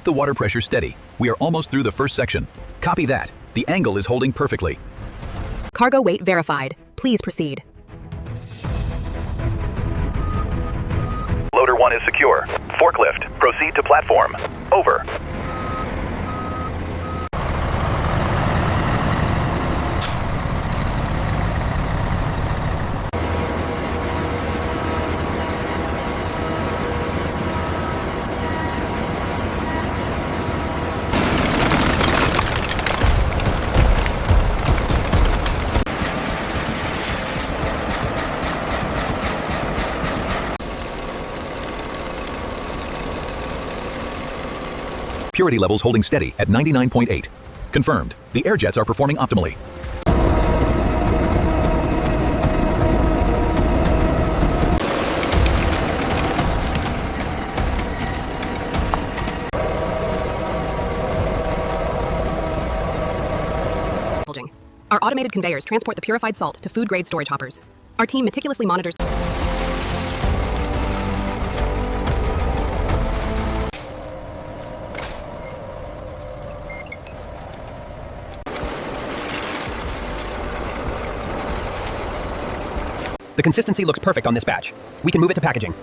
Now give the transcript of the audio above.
Keep the water pressure steady. We are almost through the first section. Copy that. The angle is holding perfectly. Cargo weight verified. Please proceed. Loader 1 is secure. Forklift, proceed to platform. Over. Purity levels holding steady at 99.8. Confirmed. The air jets are performing optimally. Our automated conveyors transport the purified salt to food-grade storage hoppers. Our team meticulously monitors. The consistency looks perfect on this batch. We can move it to packaging.